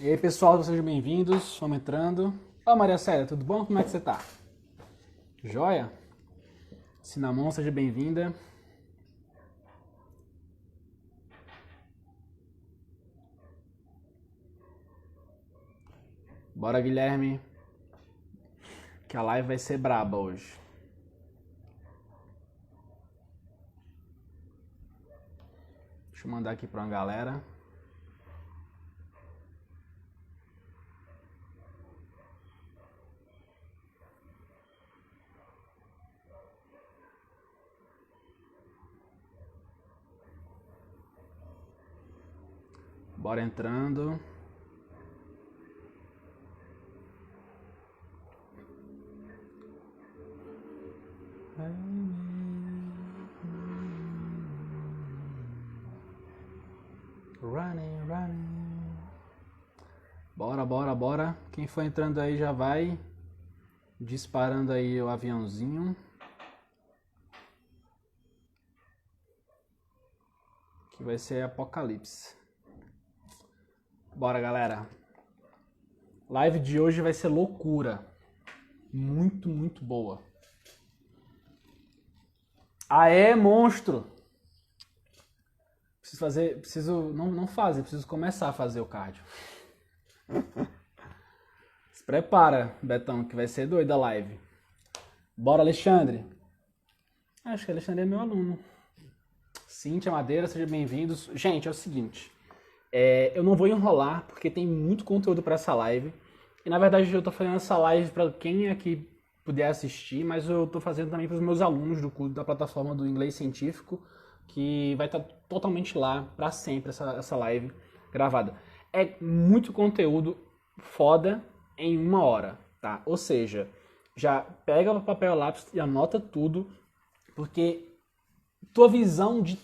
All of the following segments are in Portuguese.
E aí, pessoal, sejam bem-vindos. Vamos entrando. Ó, Maria Célia, tudo bom? Como é que você tá? Joia? Cinnamon, seja bem-vinda. Bora, Guilherme, que a live vai ser braba hoje. Deixa eu mandar aqui pra uma galera. Bora entrando. Running. Bora. Quem for entrando aí já vai disparando aí o aviãozinho. Que vai ser apocalipse. Bora, galera. Live de hoje vai ser loucura. Muito boa. Aê, monstro! Preciso começar a fazer o cardio. Se prepara, Betão, que vai ser doida a live. Bora, Alexandre. Acho que Alexandre é meu aluno. Cíntia Madeira, sejam bem-vindos. Gente, é o seguinte. Eu não vou enrolar, porque tem muito conteúdo para essa live. E, na verdade, eu tô fazendo essa live para quem aqui puder assistir, mas eu tô fazendo também para os meus alunos do curso da plataforma do Inglês Científico, que vai estar totalmente lá para sempre, essa live gravada. É muito conteúdo foda em 1 hora, tá? Ou seja, já pega o papel e lápis e anota tudo, porque tua visão de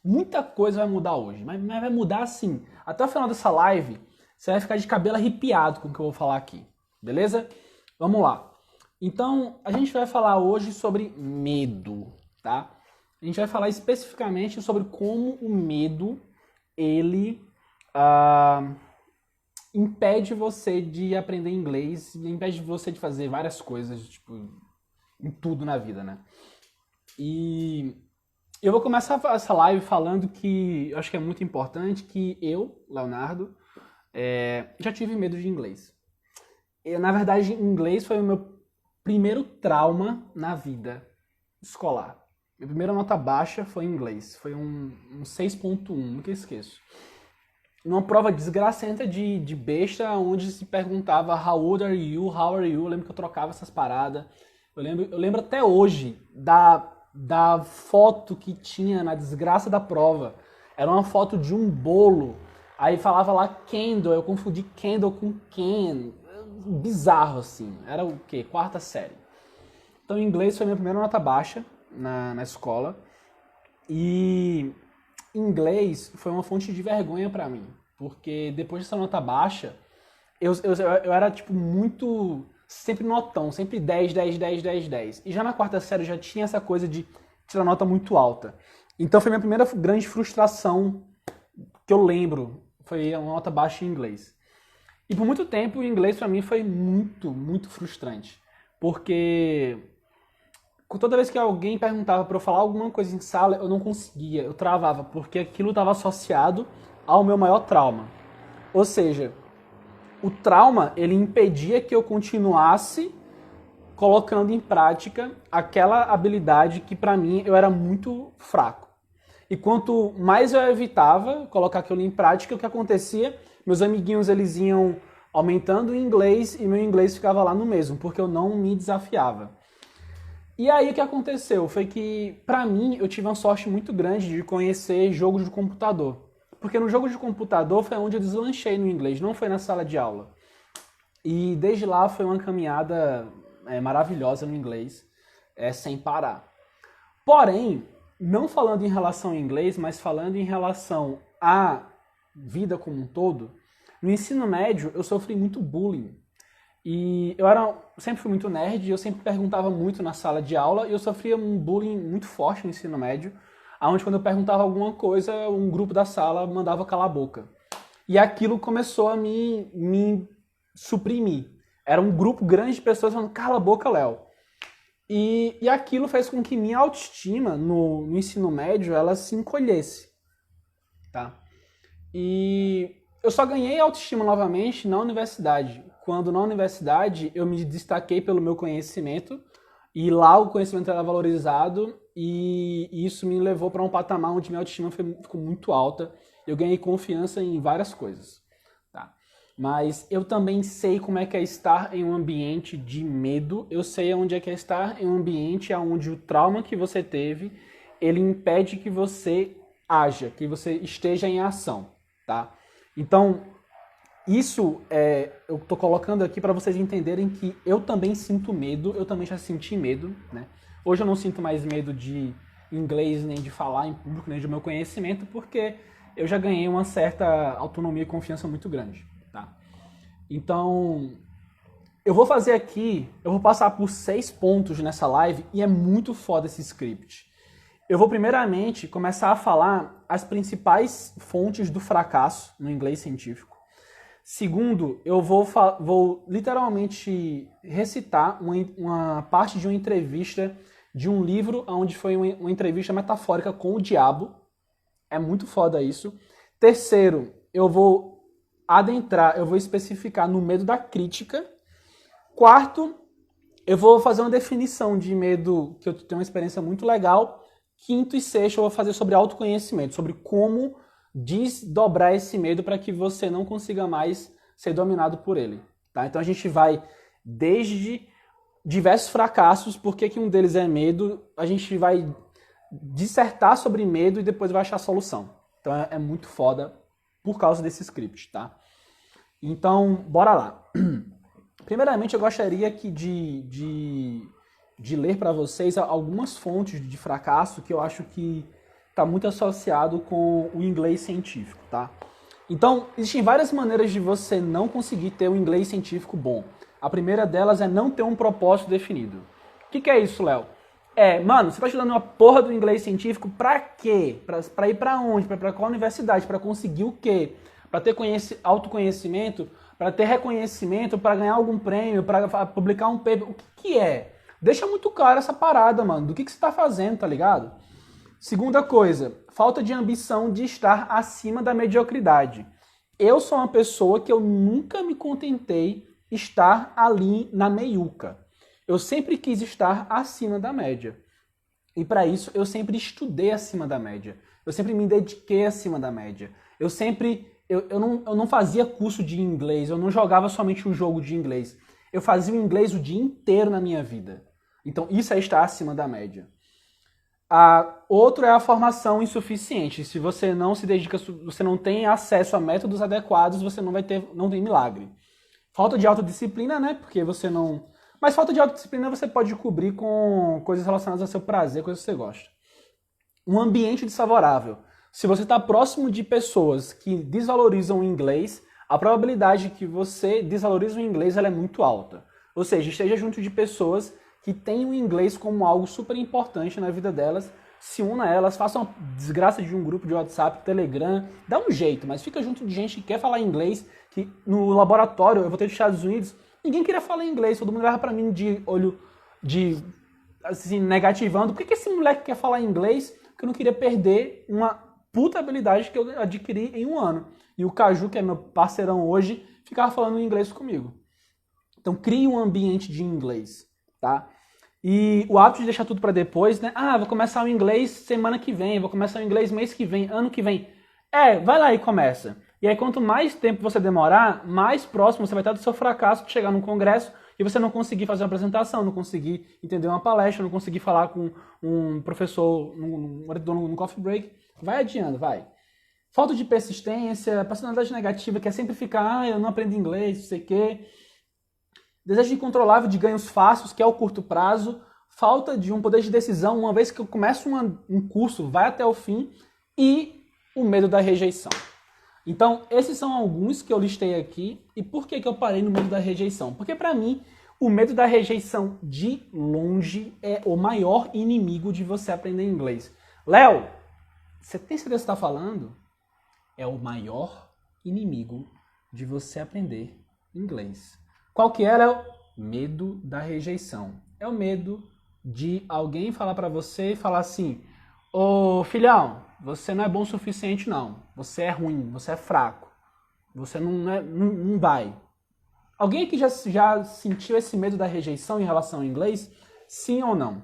muita coisa vai mudar hoje, mas vai mudar assim. Até o final dessa live, você vai ficar de cabelo arrepiado com o que eu vou falar aqui, beleza? Vamos lá. Então, a gente vai falar hoje sobre medo, tá? A gente vai falar especificamente sobre como o medo, ele impede você de aprender inglês, impede você de fazer várias coisas, tipo, em tudo na vida, né? E eu vou começar essa live falando que eu acho que é muito importante que eu, Leonardo, já tive medo de inglês. Na verdade, inglês foi o meu primeiro trauma na vida escolar. Minha primeira nota baixa foi em inglês. Foi um 6.1, nunca esqueço. Numa prova desgracenta de besta, onde se perguntava how old are you, how are you. Eu lembro que eu trocava essas paradas. Eu lembro até hoje da foto que tinha na desgraça da prova. Era uma foto de um bolo. Aí falava lá candle, eu confundi candle com can. Bizarro, assim. Era o quê? 4ª série. Então, inglês foi minha primeira nota baixa na escola. E inglês foi uma fonte de vergonha pra mim. Porque depois dessa nota baixa, eu era, tipo, muito... Sempre notão, sempre 10. E já na 4ª série já tinha essa coisa de tirar nota muito alta. Então foi minha primeira grande frustração que eu lembro. Foi uma nota baixa em inglês. E por muito tempo o inglês pra mim foi muito frustrante. Porque toda vez que alguém perguntava pra eu falar alguma coisa em sala, eu não conseguia, eu travava, porque aquilo estava associado ao meu maior trauma. Ou seja, o trauma, ele impedia que eu continuasse colocando em prática aquela habilidade que pra mim eu era muito fraco. E quanto mais eu evitava colocar aquilo em prática, o que acontecia? Meus amiguinhos, eles iam aumentando o inglês e meu inglês ficava lá no mesmo, porque eu não me desafiava. E aí o que aconteceu? Foi que, pra mim, eu tive uma sorte muito grande de conhecer jogos de computador. Porque no jogo de computador foi onde eu deslanchei no inglês, não foi na sala de aula. E desde lá foi uma caminhada maravilhosa no inglês, sem parar. Porém, não falando em relação ao inglês, mas falando em relação à vida como um todo, no ensino médio eu sofri muito bullying. E eu sempre fui muito nerd, eu sempre perguntava muito na sala de aula e eu sofria um bullying muito forte no ensino médio, onde quando eu perguntava alguma coisa, um grupo da sala mandava calar a boca. e aquilo começou a me suprimir. Era um grupo grande de pessoas falando, cala a boca, Léo. E aquilo fez com que minha autoestima no ensino médio, ela se encolhesse, tá? E eu só ganhei autoestima novamente na universidade, quando na universidade eu me destaquei pelo meu conhecimento, e lá o conhecimento era valorizado, e isso me levou para um patamar onde minha autoestima ficou muito alta, eu ganhei confiança em várias coisas, tá? Mas eu também sei como é que é estar em um ambiente de medo, eu sei onde é que é estar em um ambiente onde o trauma que você teve, ele impede que você haja, que você esteja em ação, tá? Então, isso eu tô colocando aqui para vocês entenderem que eu também sinto medo, eu também já senti medo, né? Hoje eu não sinto mais medo de inglês, nem de falar em público, nem do meu conhecimento, porque eu já ganhei uma certa autonomia e confiança muito grande, tá? Então, eu vou fazer aqui, eu vou passar por 6 pontos nessa live e é muito foda esse script. Eu vou primeiramente começar a falar as principais fontes do fracasso no inglês científico. Segundo, eu vou literalmente recitar uma parte de uma entrevista de um livro onde foi uma entrevista metafórica com o diabo. É muito foda isso. Terceiro, eu vou adentrar, eu vou especificar no medo da crítica. Quarto, eu vou fazer uma definição de medo, que eu tenho uma experiência muito legal. Quinto e sexto, eu vou fazer sobre autoconhecimento, sobre como desdobrar esse medo para que você não consiga mais ser dominado por ele. Tá? Então a gente vai desde diversos fracassos, por que um deles é medo, a gente vai dissertar sobre medo e depois vai achar a solução. Então é muito foda por causa desse script, tá? Então, bora lá. Primeiramente, eu gostaria aqui de ler para vocês algumas fontes de fracasso que eu acho que está muito associado com o inglês científico, tá? Então, existem várias maneiras de você não conseguir ter um inglês científico bom. A primeira delas é não ter um propósito definido. O que é isso, Léo? Mano, você tá estudando uma porra do inglês científico pra quê? Pra ir pra onde? Pra qual universidade? Pra conseguir o quê? Pra ter autoconhecimento? Pra ter reconhecimento? Pra ganhar algum prêmio? Pra publicar um paper? O que é? Deixa muito claro essa parada, mano. Do que você tá fazendo, tá ligado? Segunda coisa, falta de ambição de estar acima da mediocridade. Eu sou uma pessoa que eu nunca me contentei estar ali na meiuca. Eu sempre quis estar acima da média. E para isso eu sempre estudei acima da média. Eu sempre me dediquei acima da média. Eu não fazia curso de inglês, eu não jogava somente um jogo de inglês. Eu fazia o inglês o dia inteiro na minha vida. Então isso é estar acima da média. Outro é a formação insuficiente. Se você não se dedica, você não tem acesso a métodos adequados, você não tem milagre. Falta de autodisciplina, né? Porque você não... Mas falta de autodisciplina você pode cobrir com coisas relacionadas ao seu prazer, coisas que você gosta. Um ambiente desfavorável. Se você está próximo de pessoas que desvalorizam o inglês, a probabilidade que você desvalorize o inglês ela é muito alta. Ou seja, esteja junto de pessoas que têm o inglês como algo super importante na vida delas, se una a elas, faça uma desgraça de um grupo de WhatsApp, Telegram, dá um jeito, mas fica junto de gente que quer falar inglês, que no laboratório, eu vou ter dos Estados Unidos, ninguém queria falar inglês, todo mundo olhava pra mim de olho assim, negativando, por que esse moleque quer falar inglês? Porque eu não queria perder uma puta habilidade que eu adquiri em um ano. E o Caju, que é meu parceirão hoje, ficava falando inglês comigo. Então crie um ambiente de inglês, tá? E o hábito de deixar tudo para depois, né? Vou começar o inglês semana que vem, vou começar o inglês mês que vem, ano que vem. Vai lá e começa. E aí quanto mais tempo você demorar, mais próximo você vai estar do seu fracasso de chegar num congresso e você não conseguir fazer uma apresentação, não conseguir entender uma palestra, não conseguir falar com um professor num coffee break. Vai adiando, vai. Falta de persistência, personalidade negativa, que é sempre ficar, eu não aprendo inglês, não sei o quê. Desejo incontrolável de ganhos fáceis, que é o curto prazo. Falta de um poder de decisão, uma vez que eu começo um curso, vai até o fim. E o medo da rejeição. Então, esses são alguns que eu listei aqui. E por que eu parei no medo da rejeição? Porque para mim, o medo da rejeição de longe é o maior inimigo de você aprender inglês. Léo, você tem certeza que você está falando? É o maior inimigo de você aprender inglês. Qual que é o medo da rejeição? É o medo de alguém falar pra você e falar assim: ô filhão, você não é bom o suficiente não. Você é ruim, você é fraco. Você não vai. Alguém aqui já sentiu esse medo da rejeição em relação ao inglês? Sim ou não?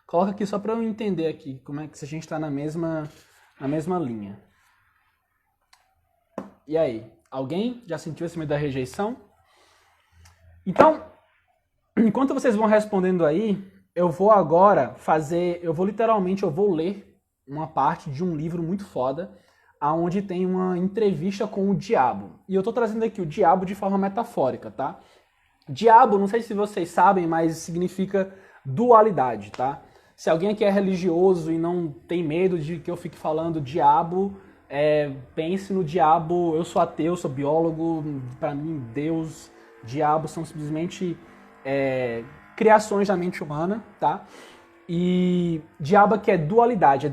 Coloca aqui só para eu entender aqui como é que se a gente está na mesma linha. E aí? Alguém já sentiu esse medo da rejeição? Então, enquanto vocês vão respondendo aí, eu vou ler uma parte de um livro muito foda, onde tem uma entrevista com o diabo. E eu tô trazendo aqui o diabo de forma metafórica, tá? Diabo, não sei se vocês sabem, mas significa dualidade, tá? Se alguém aqui é religioso e não tem medo de que eu fique falando diabo, pense no diabo. Eu sou ateu, sou biólogo, pra mim Deus, diabo são simplesmente criações da mente humana, tá? E diabo que é dualidade,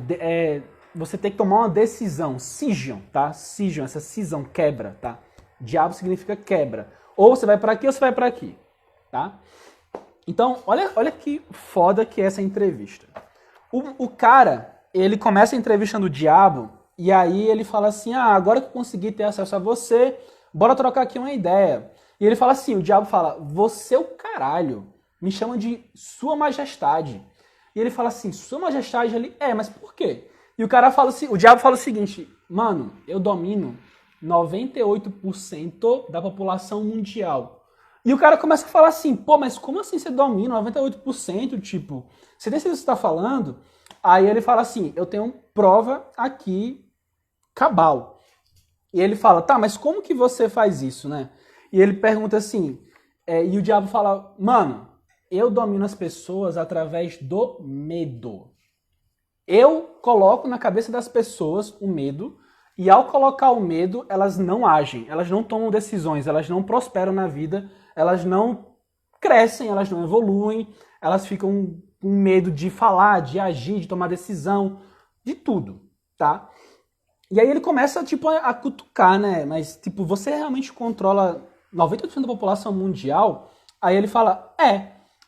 você tem que tomar uma decisão, scission, tá? Scission, essa cisão, quebra, tá? Diabo significa quebra. Ou você vai pra aqui ou você vai pra aqui, tá? Então, olha que foda que é essa entrevista. O cara, ele começa entrevistando o diabo e aí ele fala assim: agora que eu consegui ter acesso a você, bora trocar aqui uma ideia. E ele fala assim, o diabo fala: você é o caralho, me chama de sua majestade. E ele fala assim: sua majestade? Ele, mas por quê? E o cara fala assim, o diabo fala o seguinte: mano, eu domino 98% da população mundial. E o cara começa a falar assim: pô, mas como assim você domina 98%? Tipo, você tem certeza que você tá falando? Aí ele fala assim: eu tenho prova aqui, cabal. E ele fala: tá, mas como que você faz isso, né? E ele pergunta assim, e o diabo fala: mano, eu domino as pessoas através do medo. Eu coloco na cabeça das pessoas o medo, e ao colocar o medo, elas não agem, elas não tomam decisões, elas não prosperam na vida, elas não crescem, elas não evoluem, elas ficam com medo de falar, de agir, de tomar decisão, de tudo, tá? E aí ele começa, tipo, a cutucar, né? Mas, tipo, você realmente controla 90% da população mundial? Aí ele fala: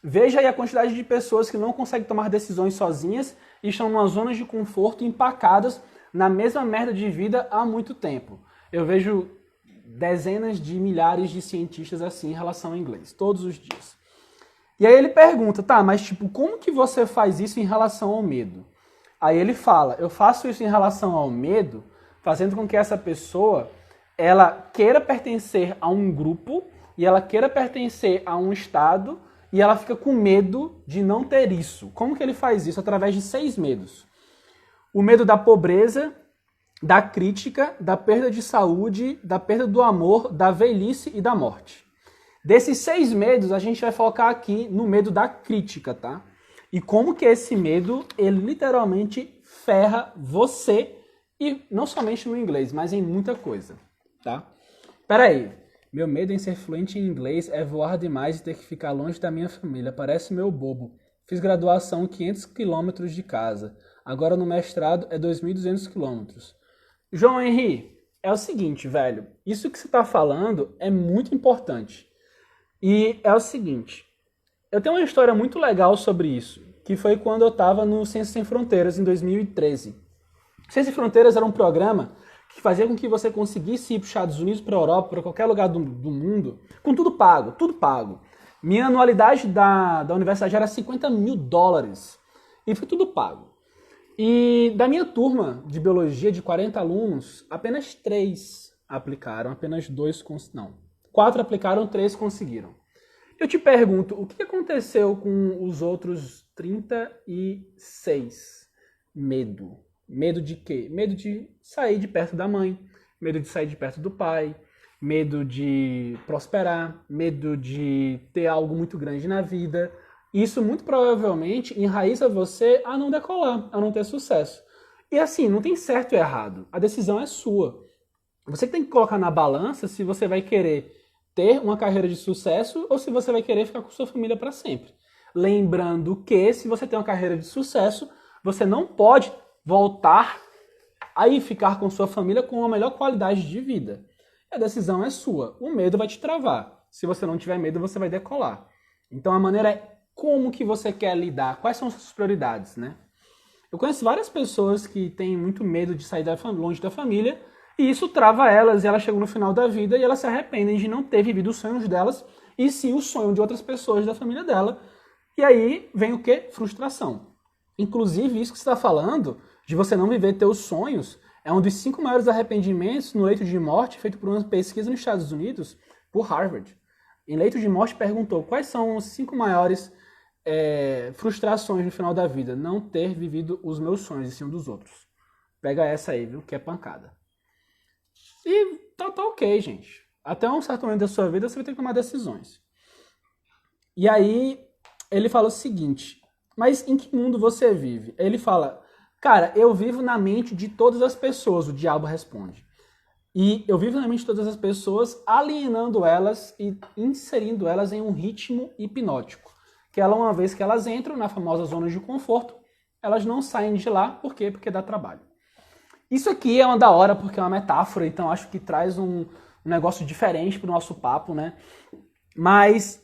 veja aí a quantidade de pessoas que não conseguem tomar decisões sozinhas e estão numa zona de conforto empacadas na mesma merda de vida há muito tempo. Eu vejo dezenas de milhares de cientistas assim em relação ao inglês, todos os dias. E aí ele pergunta: tá, mas tipo, como que você faz isso em relação ao medo? Aí ele fala: eu faço isso em relação ao medo, fazendo com que essa pessoa, ela queira pertencer a um grupo e ela queira pertencer a um estado e ela fica com medo de não ter isso. Como que ele faz isso? Através de 6 medos. O medo da pobreza, da crítica, da perda de saúde, da perda do amor, da velhice e da morte. Desses 6 medos, a gente vai focar aqui no medo da crítica, tá? E como que esse medo, ele literalmente ferra você, e não somente no inglês, mas em muita coisa, tá? Peraí, meu medo em ser fluente em inglês é voar demais e ter que ficar longe da minha família, parece meu bobo. Fiz graduação 500 quilômetros de casa, agora no mestrado é 2.200 quilômetros. João Henri, é o seguinte, velho, isso que você tá falando é muito importante. E é o seguinte, eu tenho uma história muito legal sobre isso, que foi quando eu estava no Ciências Sem Fronteiras, em 2013. Ciências Sem Fronteiras era um programa que fazia com que você conseguisse ir para os Estados Unidos, para a Europa, para qualquer lugar do mundo, com tudo pago, tudo pago. Minha anualidade da universidade era $50 mil, e foi tudo pago. E da minha turma de biologia, de 40 alunos, apenas 3 aplicaram, apenas 4 aplicaram, 3 conseguiram. Eu te pergunto, o que aconteceu com os outros 36? Medo. Medo de quê? Medo de sair de perto da mãe, medo de sair de perto do pai, medo de prosperar, medo de ter algo muito grande na vida. Isso muito provavelmente enraiza você a não decolar, a não ter sucesso. E assim, não tem certo e errado. A decisão é sua. Você tem que colocar na balança se você vai querer ter uma carreira de sucesso ou se você vai querer ficar com sua família para sempre. Lembrando que se você tem uma carreira de sucesso, você não pode voltar aí ficar com sua família com a melhor qualidade de vida. A decisão é sua. O medo vai te travar. Se você não tiver medo, você vai decolar. Então a maneira é como que você quer lidar, quais são as suas prioridades, né? Eu conheço várias pessoas que têm muito medo de sair longe da família e isso trava elas e elas chegam no final da vida e elas se arrependem de não ter vivido os sonhos delas e sim o sonho de outras pessoas da família dela. E aí vem o quê? Frustração. Inclusive, isso que você está falando, de você não viver teus sonhos, é um dos 5 maiores arrependimentos no leito de morte feito por uma pesquisa nos Estados Unidos por Harvard. Em leito de morte perguntou quais são os 5 maiores frustrações no final da vida. Não ter vivido os meus sonhos e sim um dos outros. Pega essa aí, viu? Que é pancada. E tá ok, gente. Até um certo momento da sua vida você vai ter que tomar decisões. E aí ele fala o seguinte, mas em que mundo você vive? Ele fala, cara, eu vivo na mente de todas as pessoas, o diabo responde. E eu vivo na mente de todas as pessoas, alienando elas e inserindo elas em um ritmo hipnótico. Que ela, uma vez que elas entram na famosa zona de conforto, elas não saem de lá. Por quê? Porque dá trabalho. Isso aqui é uma da hora, porque é uma metáfora, então acho que traz um negócio diferente para o nosso papo, né? Mas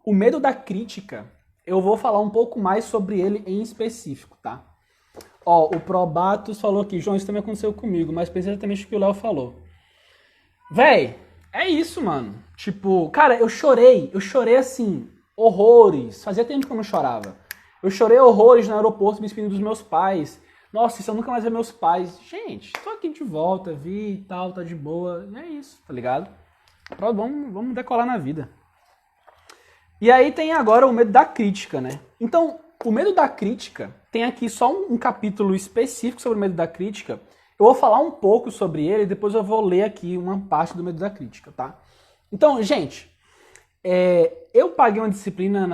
o medo da crítica, eu vou falar um pouco mais sobre ele em específico, tá? Ó, o Probatus falou aqui, João, isso também aconteceu comigo, mas pensei exatamente o que o Léo falou. Véi, é isso, mano. Tipo, cara, eu chorei assim, horrores. Fazia tempo que eu não chorava. Eu chorei horrores no aeroporto me despedindo dos meus pais. Nossa, isso eu nunca mais ver meus pais. Gente, tô aqui de volta, vi e tal, tá de boa. E é isso, tá ligado? Vamos decolar na vida. E aí tem agora o medo da crítica, né? Então, o medo da crítica, tem aqui só um capítulo específico sobre o medo da crítica. Eu vou falar um pouco sobre ele e depois eu vou ler aqui uma parte do medo da crítica, tá? Então, gente, eu paguei uma disciplina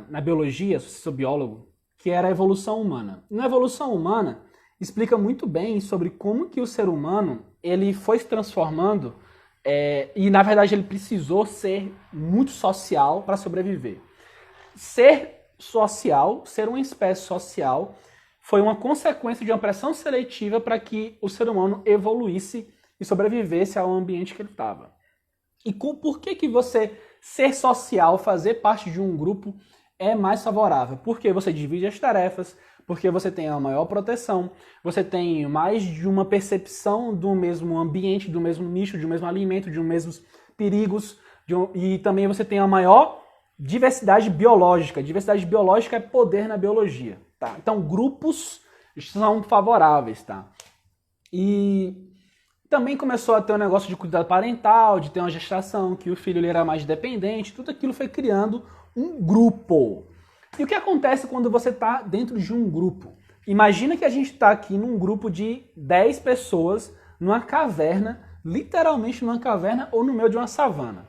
na biologia, sou biólogo, que era a evolução humana. Na evolução humana, explica muito bem sobre como que o ser humano ele foi se transformando e, na verdade, ele precisou ser muito social para sobreviver. Ser social, ser uma espécie social, foi uma consequência de uma pressão seletiva para que o ser humano evoluísse e sobrevivesse ao ambiente que ele estava. E por que você ser social, fazer parte de um grupo, é mais favorável? Porque você divide as tarefas, porque você tem a maior proteção, você tem mais de uma percepção do mesmo ambiente, do mesmo nicho, de um mesmo alimento, de um mesmos perigos, e também você tem a maior diversidade biológica. Diversidade biológica é poder na biologia, tá? Então, grupos são favoráveis, tá? E também começou a ter um negócio de cuidado parental, de ter uma gestação, que o filho ele era mais dependente, tudo aquilo foi criando um grupo. E o que acontece quando você está dentro de um grupo? Imagina que a gente está aqui num grupo de 10 pessoas, numa caverna, literalmente numa caverna ou no meio de uma savana.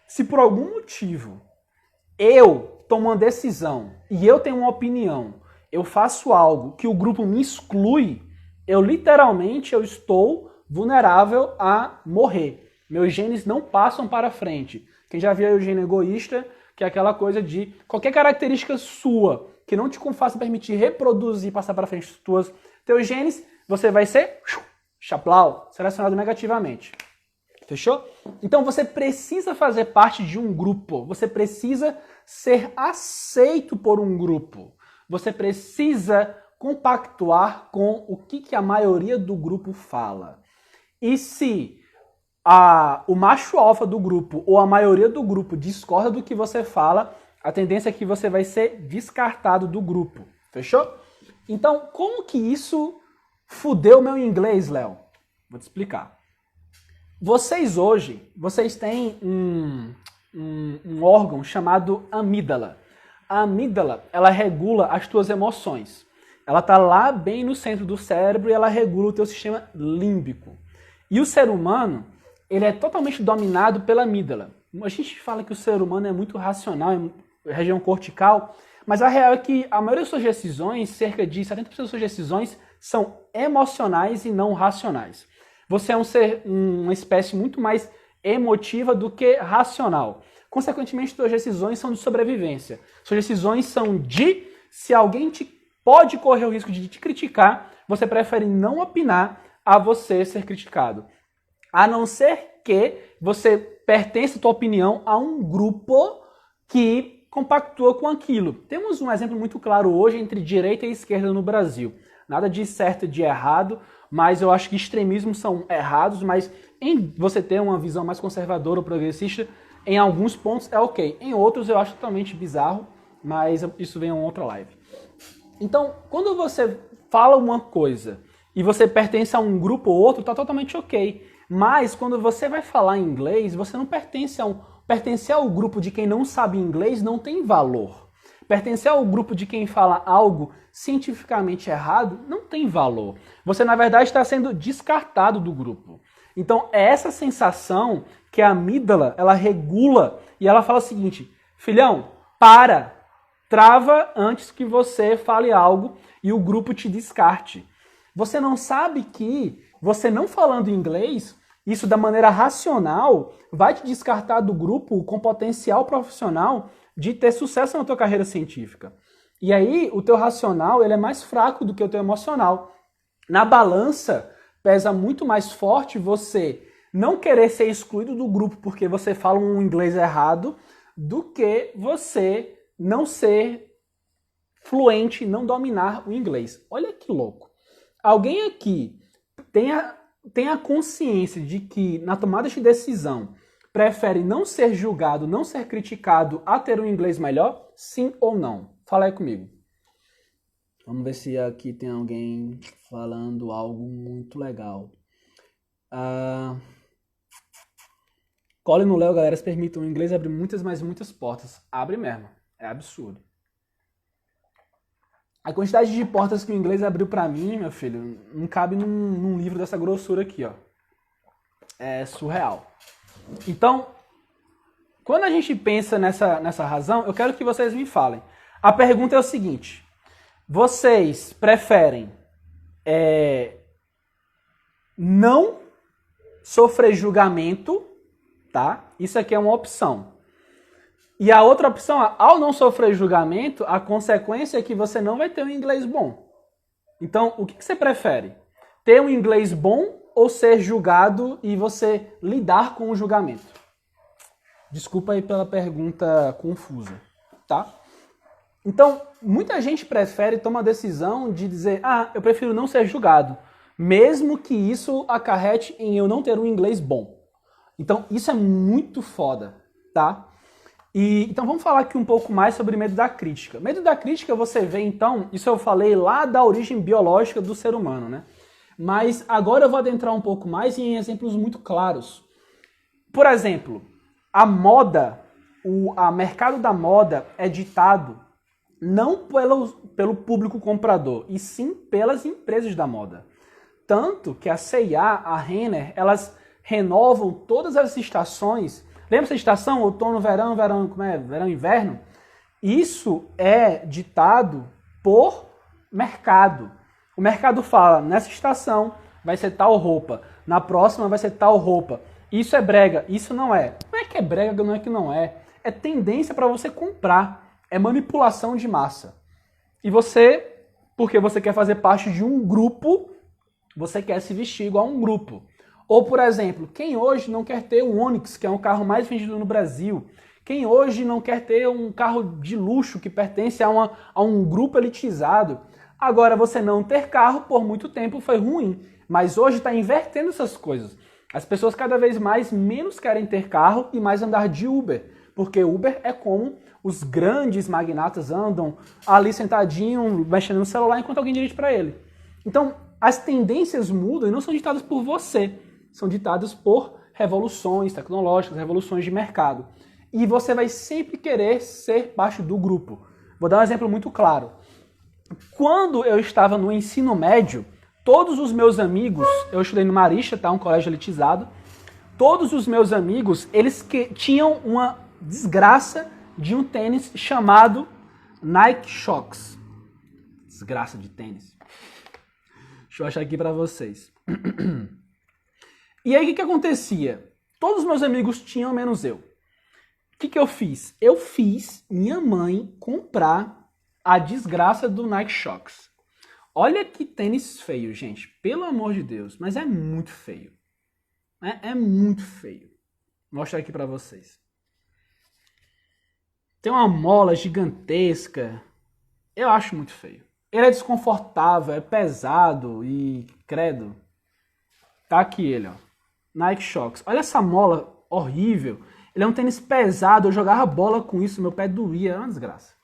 Se por algum motivo eu tomo uma decisão e eu tenho uma opinião, eu faço algo que o grupo me exclui, eu estou vulnerável a morrer. Meus genes não passam para frente. Quem já viu o gene egoísta, que é aquela coisa de qualquer característica sua que não te faça permitir reproduzir, passar para frente os teus genes, você vai ser chaplau, selecionado negativamente. Fechou? Então você precisa fazer parte de um grupo. Você precisa ser aceito por um grupo. Você precisa compactuar com o que a maioria do grupo fala. E se o macho alfa do grupo ou a maioria do grupo discorda do que você fala, a tendência é que você vai ser descartado do grupo. Fechou? Então, como que isso fudeu meu inglês, Léo? Vou te explicar. Vocês têm um órgão chamado amígdala. A amígdala, ela regula as tuas emoções. Ela está lá bem no centro do cérebro e ela regula o teu sistema límbico. E o ser humano, ele é totalmente dominado pela amígdala. A gente fala que o ser humano é muito racional, é região cortical, mas a real é que a maioria das suas decisões, cerca de 70% das suas decisões, são emocionais e não racionais. Você é uma espécie muito mais emotiva do que racional. Consequentemente, suas decisões são de sobrevivência. Suas decisões são de se alguém pode correr o risco de te criticar, você prefere não opinar a você ser criticado. A não ser que você pertença, a tua opinião, a um grupo que compactua com aquilo. Temos um exemplo muito claro hoje entre direita e esquerda no Brasil. Nada de certo e de errado, mas eu acho que extremismos são errados, mas em você ter uma visão mais conservadora ou progressista, em alguns pontos é ok. Em outros eu acho totalmente bizarro, mas isso vem em uma outra live. Então, quando você fala uma coisa e você pertence a um grupo ou outro, tá totalmente ok. Mas quando você vai falar inglês, você não pertence a pertencer ao grupo de quem não sabe inglês não tem valor. Pertencer ao grupo de quem fala algo cientificamente errado não tem valor. Você, na verdade, está sendo descartado do grupo. Então, é essa sensação que a amígdala, ela regula e ela fala o seguinte: filhão, para, trava antes que você fale algo e o grupo te descarte. Você não sabe que você não falando inglês, isso da maneira racional, vai te descartar do grupo com potencial profissional de ter sucesso na tua carreira científica. E aí, o teu racional ele é mais fraco do que o teu emocional. Na balança, pesa muito mais forte você não querer ser excluído do grupo porque você fala um inglês errado do que você não ser fluente, não dominar o inglês. Olha que louco. Alguém aqui tem a consciência de que na tomada de decisão prefere não ser julgado, não ser criticado a ter um inglês melhor? Sim ou não? Fala aí comigo. Vamos ver se aqui tem alguém falando algo muito legal. Cole no Léo, galera, se permitam. O inglês abre muitas, mas muitas portas. Abre mesmo. É absurdo. A quantidade de portas que o inglês abriu pra mim, meu filho, não cabe num livro dessa grossura aqui, ó. É surreal. Então, quando a gente pensa nessa razão, eu quero que vocês me falem. A pergunta é o seguinte: vocês preferem não sofrer julgamento, tá? Isso aqui é uma opção. E a outra opção é, ao não sofrer julgamento, a consequência é que você não vai ter um inglês bom. Então, o que você prefere? Ter um inglês bom ou ser julgado e você lidar com o julgamento? Desculpa aí pela pergunta confusa, tá? Então, muita gente prefere tomar a decisão de dizer, eu prefiro não ser julgado, mesmo que isso acarrete em eu não ter um inglês bom. Então, isso é muito foda, tá? Então vamos falar aqui um pouco mais sobre medo da crítica. Medo da crítica você vê então, isso eu falei lá da origem biológica do ser humano, né? Mas agora eu vou adentrar um pouco mais em exemplos muito claros. Por exemplo, a moda, o mercado da moda é ditado não pelo público comprador, e sim pelas empresas da moda. Tanto que a C&A, a Renner, elas renovam todas as estações. Lembra essa estação? Outono, verão, verão, inverno? Isso é ditado por mercado. O mercado fala, nessa estação vai ser tal roupa, na próxima vai ser tal roupa. Isso é brega, isso não é. Não é que é brega, não é que não é. É tendência para você comprar. É manipulação de massa. E você, porque você quer fazer parte de um grupo, você quer se vestir igual a um grupo. Ou, por exemplo, quem hoje não quer ter um Onix, que é um carro mais vendido no Brasil? Quem hoje não quer ter um carro de luxo que pertence a um grupo elitizado? Agora, você não ter carro por muito tempo foi ruim, mas hoje está invertendo essas coisas. As pessoas cada vez mais menos querem ter carro e mais andar de Uber, porque Uber é como os grandes magnatas andam ali sentadinho, mexendo no celular enquanto alguém dirige para ele. Então, as tendências mudam e não são ditadas por você. São ditados por revoluções tecnológicas, revoluções de mercado. E você vai sempre querer ser parte do grupo. Vou dar um exemplo muito claro. Quando eu estava no ensino médio, todos os meus amigos, eu estudei no Marista, tá? Um colégio elitizado, todos os meus amigos, eles tinham uma desgraça de um tênis chamado Nike Shox. Desgraça de tênis. Deixa eu achar aqui para vocês. E aí, o que acontecia? Todos os meus amigos tinham, menos eu. O que eu fiz? Eu fiz minha mãe comprar a desgraça do Nike Shox. Olha que tênis feio, gente. Pelo amor de Deus. Mas é muito feio. É muito feio. Vou mostrar aqui pra vocês. Tem uma mola gigantesca. Eu acho muito feio. Ele é desconfortável, é pesado e credo. Tá aqui ele, ó. Nike Shox. Olha essa mola horrível. Ele é um tênis pesado. Eu jogava bola com isso, meu pé doía. É uma desgraça.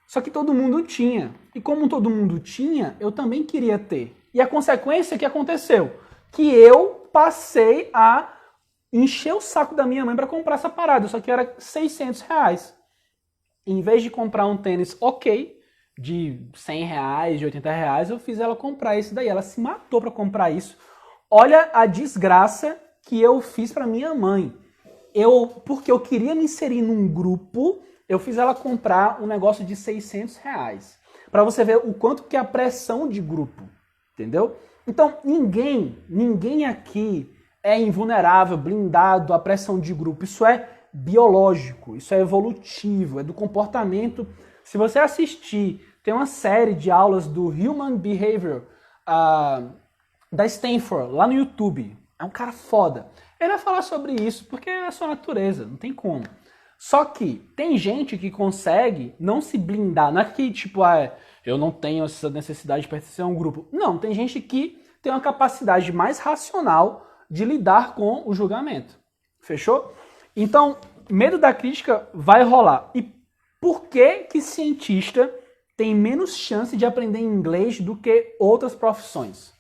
Só que todo mundo tinha. E como todo mundo tinha, eu também queria ter. E a consequência que aconteceu? Que eu passei a encher o saco da minha mãe para comprar essa parada. Só que era R$600. Em vez de comprar um tênis ok, de R$100, de R$80, eu fiz ela comprar esse daí. Ela se matou para comprar isso. Olha a desgraça que eu fiz para minha mãe. Porque eu queria me inserir num grupo, eu fiz ela comprar um negócio de R$600. Para você ver o quanto que é a pressão de grupo, entendeu? Então, ninguém aqui é invulnerável, blindado à pressão de grupo. Isso é biológico, isso é evolutivo, é do comportamento. Se você assistir, tem uma série de aulas do Human Behavior da Stanford, lá no YouTube. É um cara foda. Ele vai falar sobre isso, porque é a sua natureza, não tem como. Só que tem gente que consegue não se blindar. Não é que, tipo, eu não tenho essa necessidade de pertencer a um grupo. Não, tem gente que tem uma capacidade mais racional de lidar com o julgamento. Fechou? Então, medo da crítica vai rolar. E por que cientista tem menos chance de aprender inglês do que outras profissões?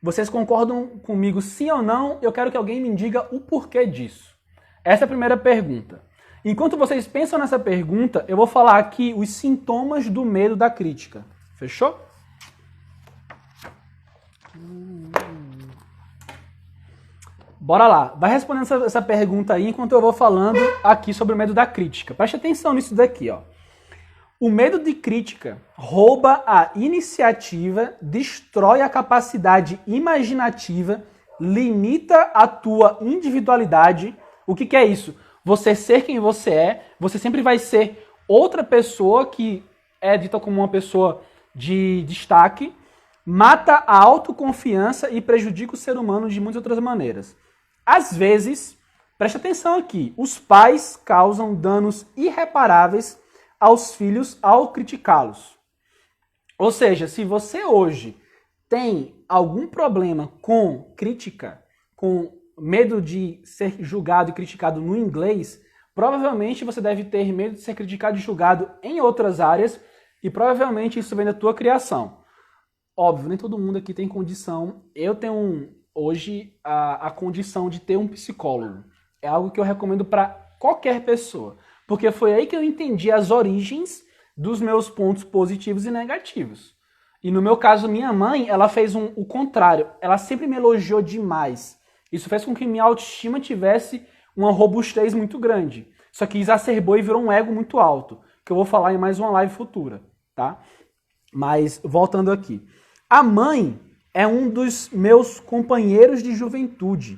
Vocês concordam comigo sim ou não? Eu quero que alguém me diga o porquê disso. Essa é a primeira pergunta. Enquanto vocês pensam nessa pergunta, eu vou falar aqui os sintomas do medo da crítica. Fechou? Bora lá. Vai respondendo essa pergunta aí enquanto eu vou falando aqui sobre o medo da crítica. Preste atenção nisso daqui, ó. O medo de crítica rouba a iniciativa, destrói a capacidade imaginativa, limita a tua individualidade. O que é isso? Você ser quem você é, você sempre vai ser outra pessoa que é dita como uma pessoa de destaque, mata a autoconfiança e prejudica o ser humano de muitas outras maneiras. Às vezes, preste atenção aqui, os pais causam danos irreparáveis aos filhos ao criticá-los. Ou seja, se você hoje tem algum problema com crítica, com medo de ser julgado e criticado no inglês, provavelmente você deve ter medo de ser criticado e julgado em outras áreas e provavelmente isso vem da tua criação. Óbvio, nem todo mundo aqui tem condição. Eu tenho hoje a condição de ter um psicólogo. É algo que eu recomendo para qualquer pessoa. Porque foi aí que eu entendi as origens dos meus pontos positivos e negativos. E no meu caso, minha mãe, ela fez o contrário. Ela sempre me elogiou demais. Isso fez com que minha autoestima tivesse uma robustez muito grande. Só que exacerbou e virou um ego muito alto. Que eu vou falar em mais uma live futura, tá? Mas, voltando aqui. A mãe é um dos meus companheiros de juventude.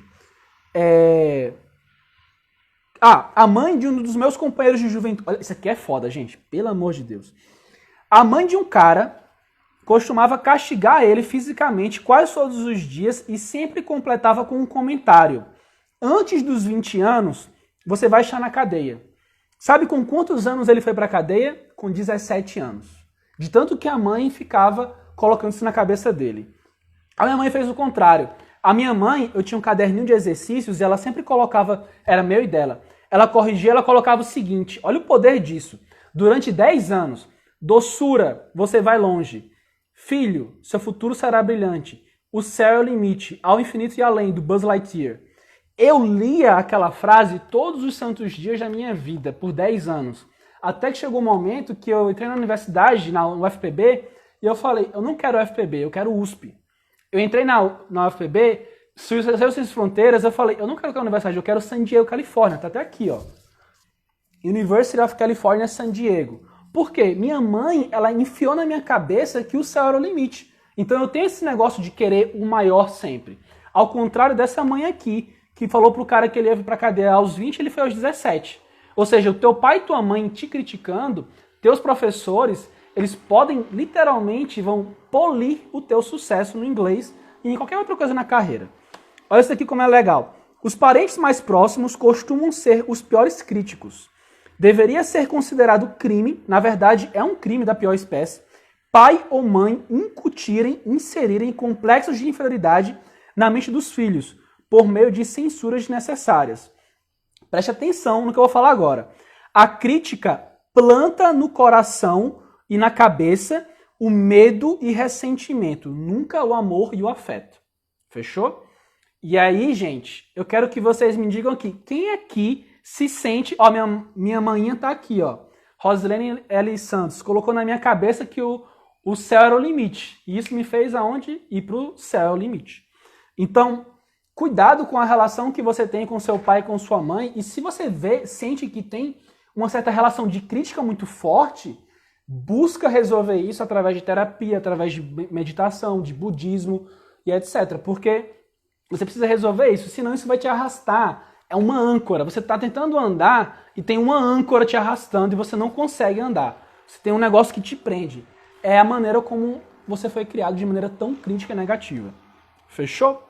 A mãe de um dos meus companheiros de juventude... Olha, isso aqui é foda, gente. Pelo amor de Deus. A mãe de um cara costumava castigar ele fisicamente quase todos os dias e sempre completava com um comentário. Antes dos 20 anos, você vai estar na cadeia. Sabe com quantos anos ele foi pra cadeia? Com 17 anos. De tanto que a mãe ficava colocando isso na cabeça dele. A minha mãe fez o contrário. A minha mãe, eu tinha um caderninho de exercícios e ela sempre colocava... Era meu e dela. Ela corrigia, ela colocava o seguinte, olha o poder disso. Durante 10 anos, doçura, você vai longe. Filho, seu futuro será brilhante. O céu é o limite, ao infinito e além, do Buzz Lightyear. Eu lia aquela frase todos os santos dias da minha vida, por 10 anos. Até que chegou um momento que eu entrei na universidade, no UFPB, e eu falei, eu não quero UFPB, eu quero USP. Eu entrei na UFPB, saiu Sem Fronteiras, eu falei, eu não quero aquela universidade, eu quero San Diego, Califórnia. Tá até aqui, ó. University of California, San Diego. Por quê? Minha mãe, ela enfiou na minha cabeça que o céu era o limite. Então eu tenho esse negócio de querer o maior sempre. Ao contrário dessa mãe aqui, que falou pro cara que ele ia pra cadeia aos 20, ele foi aos 17. Ou seja, o teu pai e tua mãe te criticando, teus professores, eles podem, literalmente, vão polir o teu sucesso no inglês e em qualquer outra coisa na carreira. Olha isso aqui como é legal. Os parentes mais próximos costumam ser os piores críticos. Deveria ser considerado crime, na verdade é um crime da pior espécie, pai ou mãe inserirem complexos de inferioridade na mente dos filhos, por meio de censuras desnecessárias. Preste atenção no que eu vou falar agora. A crítica planta no coração e na cabeça o medo e ressentimento, nunca o amor e o afeto. Fechou? E aí, gente, eu quero que vocês me digam aqui, quem aqui se sente... Ó, minha manhinha tá aqui, ó. Rosilene L. Santos colocou na minha cabeça que o céu era o limite. E isso me fez aonde? Ir pro céu é o limite. Então, cuidado com a relação que você tem com seu pai e com sua mãe. E se você sente que tem uma certa relação de crítica muito forte, busca resolver isso através de terapia, através de meditação, de budismo e etc. Porque você precisa resolver isso, senão isso vai te arrastar. É uma âncora. Você está tentando andar e tem uma âncora te arrastando e você não consegue andar. Você tem um negócio que te prende. É a maneira como você foi criado de maneira tão crítica e negativa. Fechou?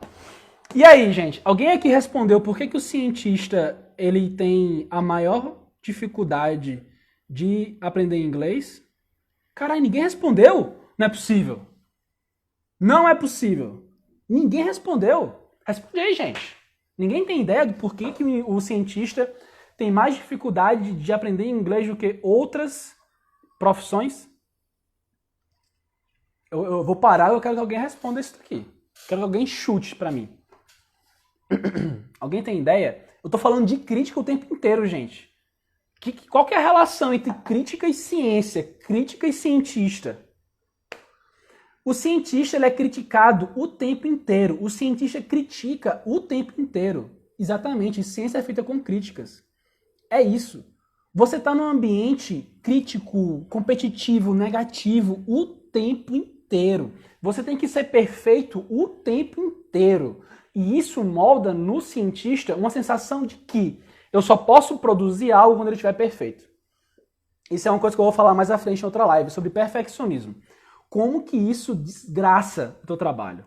E aí, gente? Alguém aqui respondeu por que o cientista ele tem a maior dificuldade de aprender inglês? Caralho, ninguém respondeu? Não é possível. Não é possível. Ninguém respondeu. Responde aí, gente. Ninguém tem ideia do porquê que o cientista tem mais dificuldade de aprender inglês do que outras profissões? Eu vou parar e eu quero que alguém responda isso aqui. Quero que alguém chute pra mim. Alguém tem ideia? Eu tô falando de crítica o tempo inteiro, gente. Qual que é a relação entre crítica e ciência? Crítica e cientista? O cientista ele é criticado o tempo inteiro. O cientista critica o tempo inteiro. Exatamente. Ciência é feita com críticas. É isso. Você está num ambiente crítico, competitivo, negativo o tempo inteiro. Você tem que ser perfeito o tempo inteiro. E isso molda no cientista uma sensação de que eu só posso produzir algo quando ele estiver perfeito. Isso é uma coisa que eu vou falar mais à frente em outra live, sobre perfeccionismo. Como que isso desgraça o teu trabalho?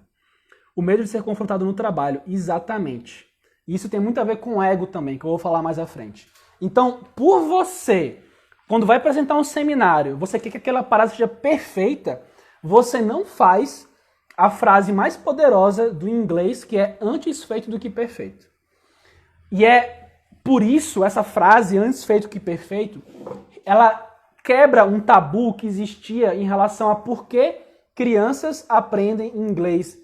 O medo de ser confrontado no trabalho, exatamente. Isso tem muito a ver com ego também, que eu vou falar mais à frente. Então, por você, quando vai apresentar um seminário, você quer que aquela parada seja perfeita, você não faz a frase mais poderosa do inglês, que é antes feito do que perfeito. E é por isso essa frase, antes feito do que perfeito, ela quebra um tabu que existia em relação a por que crianças aprendem inglês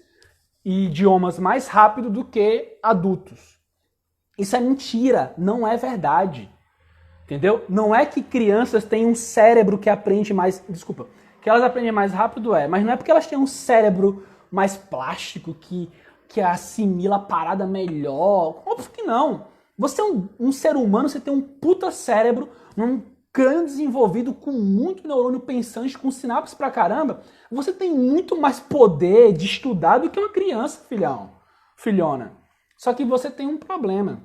e idiomas mais rápido do que adultos. Isso é mentira, não é verdade. Entendeu? Não é que crianças têm um cérebro que aprende mais... Desculpa. Que elas aprendem mais rápido mas não é porque elas têm um cérebro mais plástico que assimila a parada melhor. Óbvio que não. Você é um ser humano, você tem um puta cérebro, um crânio desenvolvido com muito neurônio pensante, com sinapses pra caramba. Você tem muito mais poder de estudar do que uma criança, filhona. Só que você tem um problema.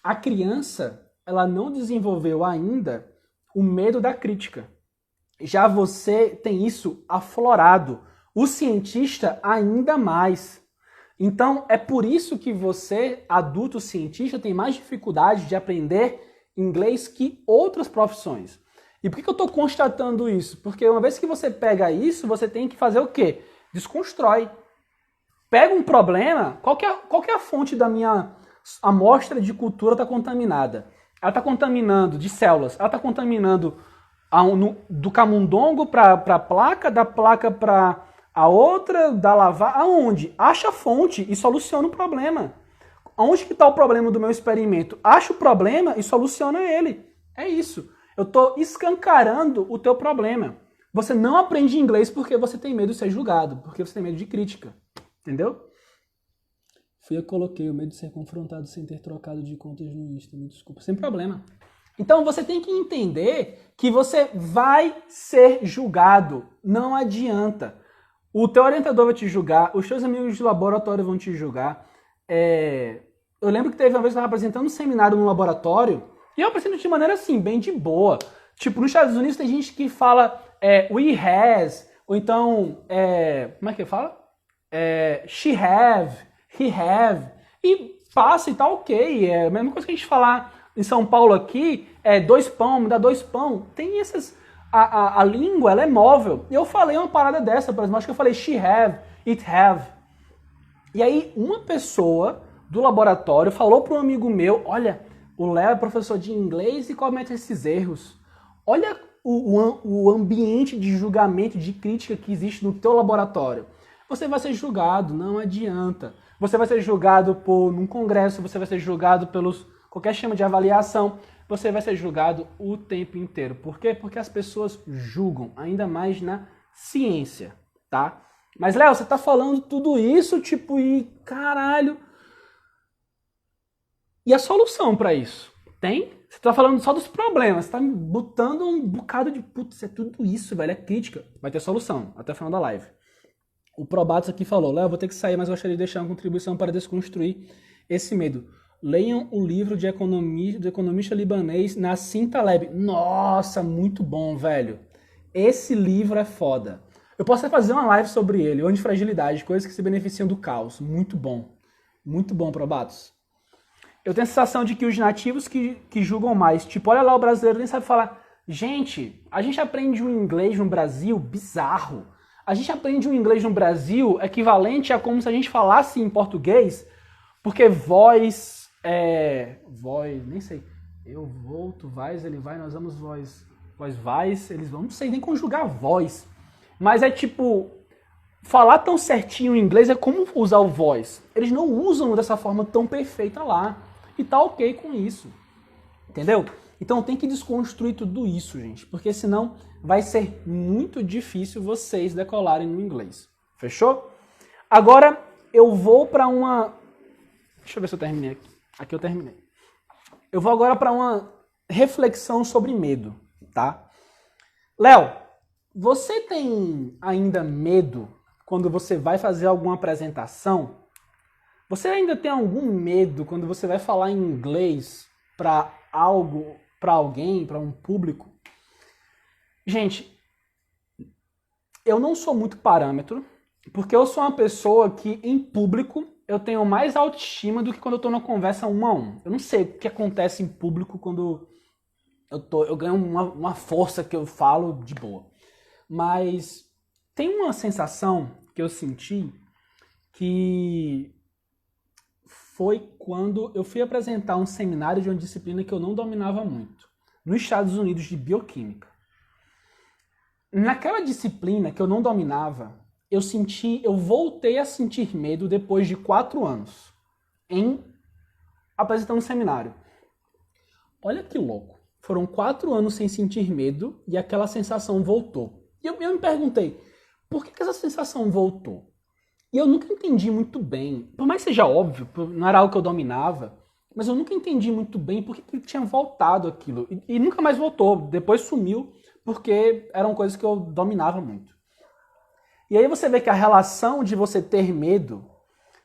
A criança, ela não desenvolveu ainda o medo da crítica. Já você tem isso aflorado. O cientista ainda mais. Então, é por isso que você, adulto cientista, tem mais dificuldade de aprender inglês que outras profissões. E por que eu estou constatando isso? Porque uma vez que você pega isso, você tem que fazer o quê? Desconstrói. Pega um problema, qual que é a fonte da minha amostra de cultura está contaminada? Ela está contaminando de células, ela está contaminando do camundongo para a placa, da placa para a outra, da lavar, aonde? Acha a fonte e soluciona o problema. Onde que está o problema do meu experimento? Acha o problema e soluciona ele. É isso. Eu estou escancarando o teu problema. Você não aprende inglês porque você tem medo de ser julgado, porque você tem medo de crítica. Entendeu? Fui eu que coloquei o medo de ser confrontado sem ter trocado de contas no Insta. Me desculpa. Sem problema. Então você tem que entender que você vai ser julgado. Não adianta. O teu orientador vai te julgar, os teus amigos de laboratório vão te julgar. Eu lembro que teve uma vez que eu estava apresentando um seminário no laboratório e eu apresento de maneira assim, bem de boa. Tipo, nos Estados Unidos tem gente que fala we has, ou então, como é que fala? She have, he have, e passa e tá ok. É a mesma coisa que a gente falar em São Paulo aqui, 2 pão, me dá 2 pão. Tem essas... A língua, ela é móvel. Eu falei uma parada dessa, por exemplo, acho que eu falei she have, it have. E aí, uma pessoa do laboratório falou para um amigo meu, olha, o Léo é professor de inglês e comete esses erros. Olha o ambiente de julgamento, de crítica que existe no teu laboratório. Você vai ser julgado, não adianta. Você vai ser julgado num congresso, você vai ser julgado pelos qualquer esquema de avaliação, você vai ser julgado o tempo inteiro. Por quê? Porque as pessoas julgam, ainda mais na ciência, tá? Mas, Léo, você tá falando tudo isso, tipo, e caralho... E a solução para isso? Tem? Você tá falando só dos problemas, você tá me botando um bocado de... Putz, é tudo isso, velho, é crítica. Vai ter solução, até o final da live. O Probatos aqui falou, Léo, vou ter que sair, mas gostaria de deixar uma contribuição para desconstruir esse medo. Leiam o livro de economia, do economista libanês Nassim Taleb. Nossa, muito bom, velho. Esse livro é foda. Eu posso até fazer uma live sobre ele, o Antifragilidade, coisas que se beneficiam do caos. Muito bom. Muito bom, Probatos. Eu tenho a sensação de que os nativos que julgam mais, tipo, olha lá, o brasileiro nem sabe falar. Gente, a gente aprende um inglês no Brasil bizarro. A gente aprende um inglês no Brasil equivalente a como se a gente falasse em português, porque voz, nem sei. Eu vou, tu vais, ele vai, nós vamos, vós vais, eles vão. Não sei nem conjugar voz. Mas é tipo, falar tão certinho em inglês é como usar o voz. Eles não usam dessa forma tão perfeita lá. E tá ok com isso. Entendeu? Então tem que desconstruir tudo isso, gente. Porque senão vai ser muito difícil vocês decolarem no inglês. Fechou? Agora eu vou para uma... Deixa eu ver se eu terminei aqui. Aqui eu terminei. Eu vou agora para uma reflexão sobre medo, tá? Léo, você tem ainda medo quando você vai fazer alguma apresentação? Você ainda tem algum medo quando você vai falar em inglês para alguém, para um público? Gente, eu não sou muito parâmetro, porque eu sou uma pessoa que em público eu tenho mais autoestima do que quando eu estou numa conversa 1 a 1. Eu não sei o que acontece em público quando eu ganho uma força que eu falo de boa. Mas tem uma sensação que eu senti que foi quando eu fui apresentar um seminário de uma disciplina que eu não dominava muito, nos Estados Unidos, de bioquímica. Naquela disciplina que eu não dominava, eu voltei a sentir medo depois de 4 anos, em apresentar um seminário. Olha que louco. Foram 4 anos sem sentir medo e aquela sensação voltou. E eu me perguntei, por que essa sensação voltou? E eu nunca entendi muito bem, por mais que seja óbvio, não era algo que eu dominava, mas eu nunca entendi muito bem por que tinha voltado aquilo. E nunca mais voltou, depois sumiu, porque eram coisas que eu dominava muito. E aí você vê que a relação de você ter medo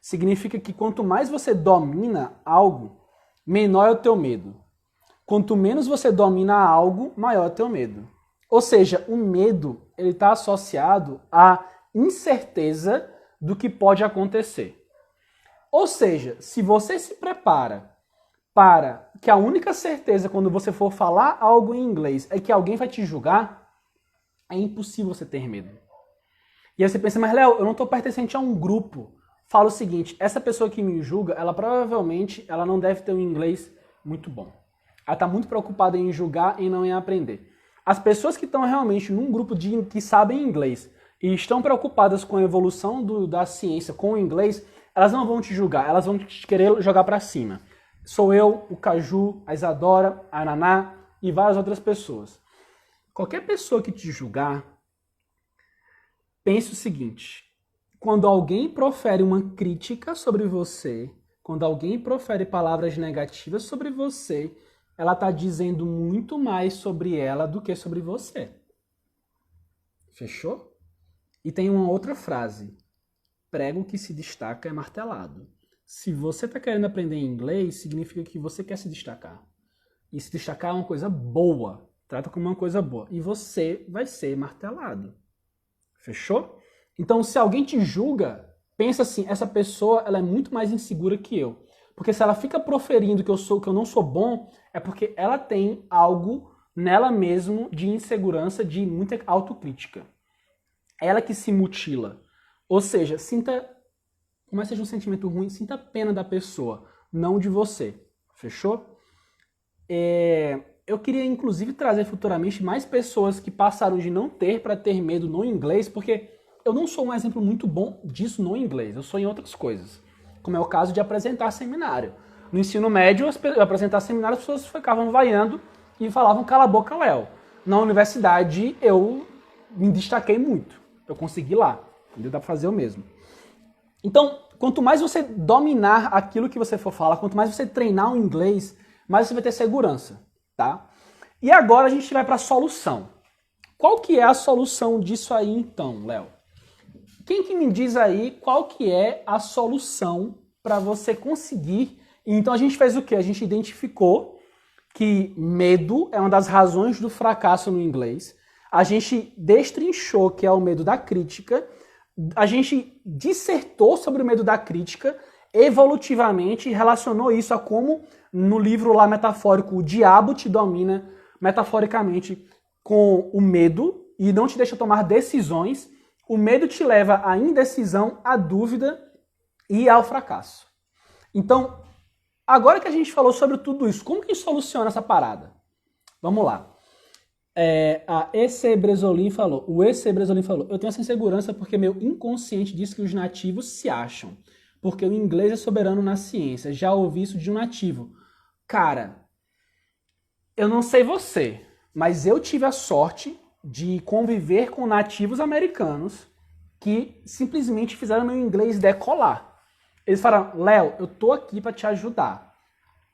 significa que quanto mais você domina algo, menor é o teu medo. Quanto menos você domina algo, maior é o teu medo. Ou seja, o medo ele está associado à incerteza do que pode acontecer. Ou seja, se você se prepara para que a única certeza quando você for falar algo em inglês é que alguém vai te julgar, é impossível você ter medo. E aí você pensa, mas Léo, eu não estou pertencente a um grupo. Fala o seguinte, essa pessoa que me julga, ela provavelmente ela não deve ter um inglês muito bom. Ela está muito preocupada em julgar e não em aprender. As pessoas que estão realmente num grupo que sabem inglês e estão preocupadas com a evolução da ciência com o inglês, elas não vão te julgar, elas vão te querer jogar para cima. Sou eu, o Caju, a Isadora, a Naná e várias outras pessoas. Qualquer pessoa que te julgar, pense o seguinte, quando alguém profere uma crítica sobre você, quando alguém profere palavras negativas sobre você, ela está dizendo muito mais sobre ela do que sobre você. Fechou? E tem uma outra frase. Prego que se destaca é martelado. Se você está querendo aprender inglês, significa que você quer se destacar. E se destacar é uma coisa boa, Trata como uma coisa boa. E você vai ser martelado. Fechou? Então, se alguém te julga, pensa assim, essa pessoa ela é muito mais insegura que eu. Porque se ela fica proferindo que eu não sou bom, é porque ela tem algo nela mesmo de insegurança, de muita autocrítica. Ela que se mutila. Ou seja, por mais que seja um sentimento ruim, sinta pena da pessoa, não de você. Fechou? Eu queria, inclusive, trazer futuramente mais pessoas que passaram de não ter para ter medo no inglês, porque eu não sou um exemplo muito bom disso no inglês, eu sou em outras coisas. Como é o caso de apresentar seminário. No ensino médio, apresentar seminário, as pessoas ficavam vaiando e falavam cala a boca, Léo. Na universidade, eu me destaquei muito. Eu consegui lá. Entendeu? Dá pra fazer o mesmo. Então, quanto mais você dominar aquilo que você for falar, quanto mais você treinar o inglês, mais você vai ter segurança, tá? E agora a gente vai para a solução. Qual que é a solução disso aí então, Léo? Quem que me diz aí qual que é a solução para você conseguir? Então a gente fez o quê? A gente identificou que medo é uma das razões do fracasso no inglês. A gente destrinchou que é o medo da crítica. A gente dissertou sobre o medo da crítica evolutivamente, relacionou isso a como no livro lá metafórico o diabo te domina metaforicamente com o medo e não te deixa tomar decisões. O medo te leva à indecisão, à dúvida e ao fracasso. Então, agora que a gente falou sobre tudo isso, como que soluciona essa parada? Vamos lá. O EC Bresolin falou, eu tenho essa insegurança porque meu inconsciente diz que os nativos se acham, porque o inglês é soberano na ciência. Já ouvi isso de um nativo. Cara, eu não sei você, mas eu tive a sorte de conviver com nativos americanos que simplesmente fizeram meu inglês decolar. Eles falaram, Léo, eu tô aqui para te ajudar.